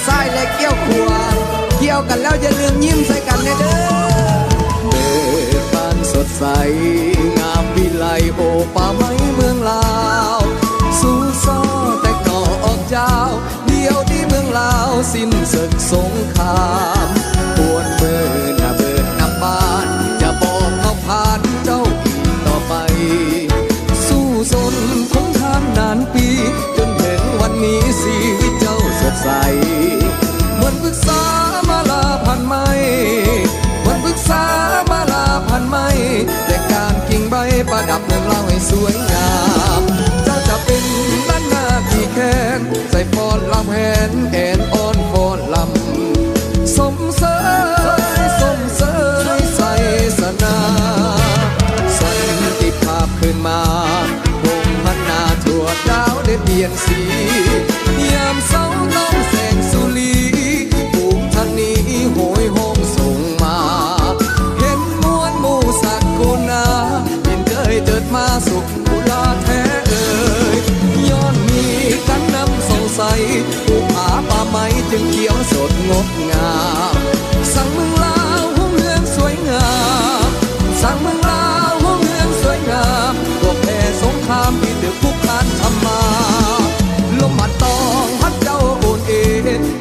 ซ้ายและเกี่ยวขวาเกี่ยวกันแล้วอย่าลืมยิ้มใส่กันนะเด้อเบิกบานสดใสงามวิไลโอป่าไม้เมืองลาวสู้ซ้อแต่ก่อออกเจ้าเดียวที่เมืองลาวสิ้นศึกสงครามปวดเบิดหน้าเบิดหน้าบ้านจะบอกเขาผ่านเจ้าอีกต่อไปสู้สนทนทานนานปีจนถึงวันนี้ชีวิตเจ้าสดใสเหมือนปรึกษามาลาพันไม้เหมือนปรึกษามาลาพันไม้แต่การกิ่งใบประดับเมืองเราให้สวยงามเจ้าจะเป็นล้านนาที่แค้นใส่ฟอนลำแหนแอนอ่อนฟอนลำสมเสยสมเสยใส่สนาสันติภาพขึ้นมาวงพันนาทั่วดาวได้เปลี่ยนสียามเศร้าต้องแสงสุรีภูมิทันนี้โหยห้องส่งมาเห็นมวลหมู่สักกุณาเห็นเคยเจิดมาสุขอุลาแท้เอ่ยย้อนมีกันนำสงสัยภูผาป่าไม้จึงเขียวสดงดงามสั่งเมืองลาวห้องเมืองสวยงามสั่งเมืองลาวห้องเมืองสวยงามพวกแพ้สงครามที่เดือดคุกคานทำมาลมพัดตองพัดเจ้าโอนเอ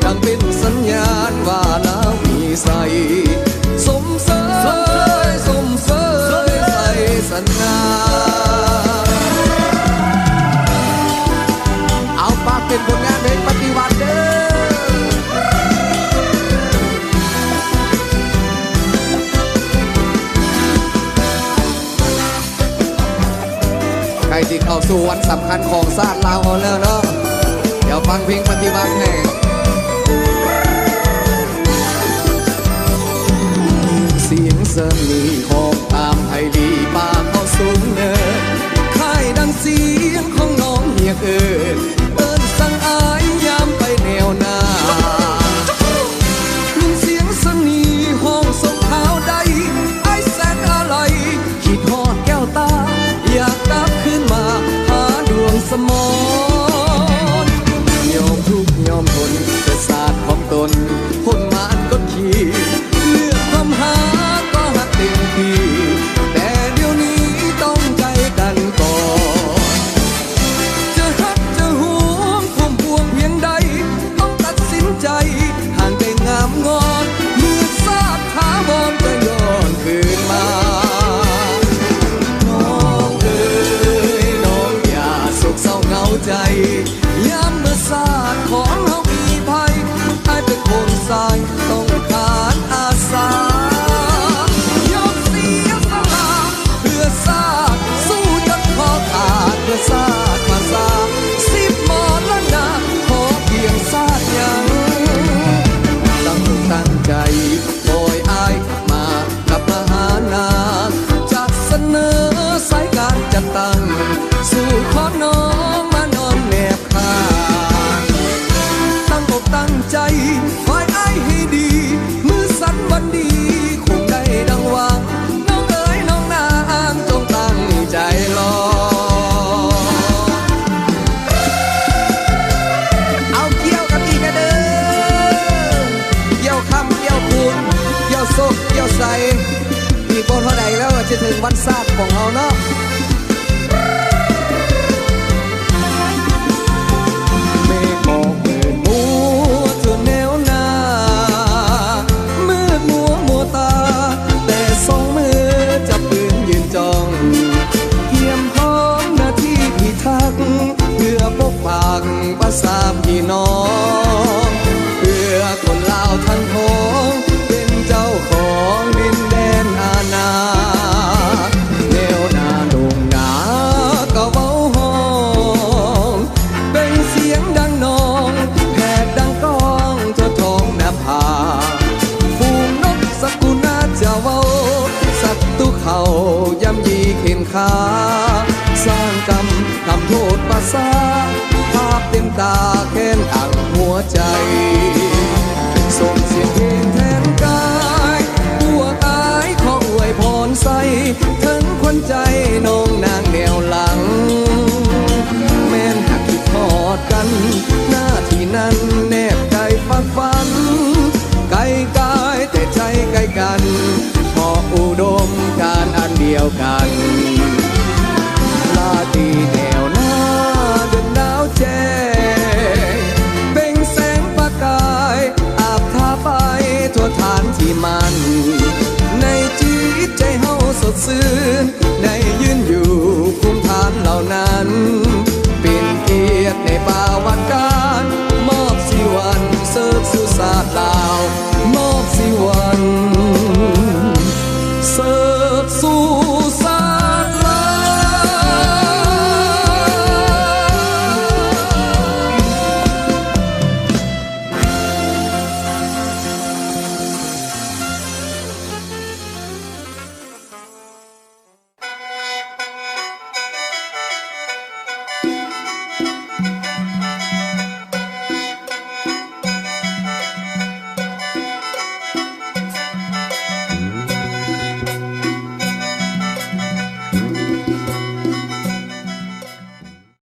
ดังเป็นสัญญาณว่าลาวมีใสสมเสยสมเสยใส่สนาเอาปากเป็นผลงานเพลงปฏิวัติเด้อใครที่เข้าสู่วันสำคัญของชาติลาวแล้วเนาะเดี๋ยวฟังเพลงปฏิวัติให้เสียงเสนีของตามไทยดีป่าเข้าสูงเนินค่ายดังเสียงของน้องเฮียเอิญเอิญสั่งอายยามไปแนวหน้ายินเสียงเสนีห้องส่งข่าวใดไอ้แสนอะไรคิดฮอดแก้วตาอยากกลับขึ้นมาหาดวงสมรยอมทุกข์ยอมทนแต่ศาสตร์ของตนคนมานก็ขี่เลือกความหาก็หักเต็มที่แต่เดี๋ยวนี้ต้องใจกันก่อนจะหักจะห่วงพุ่มพวงเพียงใดต้องตัดสินใจห่างไกลงามงอนเมื่อทราบถาวรจะย้อนคืนมาเศร้าเหงาใจยามเมื่อศาสตร์ของเฮามีภัยให้เป็นคนสายต้องขาดอาสายอมเสียสละเพื่อศาสตร์สู้จนคอขาดเพื่อศาสตร์ภาษาสิบมรณะขอเพียงศาสตร์ยังตั้งใจคอยอายมากลับมาหานางจะเสนอสายการจัดตั้งสู่ขอน้องมานอนแนบข้างตั้งอกตั้งใจคอยอ้ายให้ดีมือสั่นวันดีคงได้ดังหวังน้องเอ๋ยน้องนางจงตั้งใจรอเอาเกี่ยวกับอีกกันเด้อเกี่ยวคำเกี่ยวคูณเกี่ยวโซกเกี่ยวใสอีกบ่เท่าใดแล้วจะถึงวันศาสตร์ของเราเนาะภาษาพี่น้องเพื่อคนลาวทั้งพ้องเป็นเจ้าของดินแดนอาณาแนวนาดงนาก็เว้าห้องเป็นเสียงดังนองแผดดังก้องทั่วท้องนภาฝูงนกสกุณาจะเว้าสัตว์ตุเขาย่ำยีเข็นขาสร้างกรรมทำโทษภาษาภาพเต็มตาแค้นอังหัวใจส่งเสียงเพลงแทนกายตัวตายขออวยพรใส่ถึงคนใจน้องนางแนวหลังแม่นหักคิดทอดกันหน้าที่นั้นแนบใจฟังไฟ ซื่น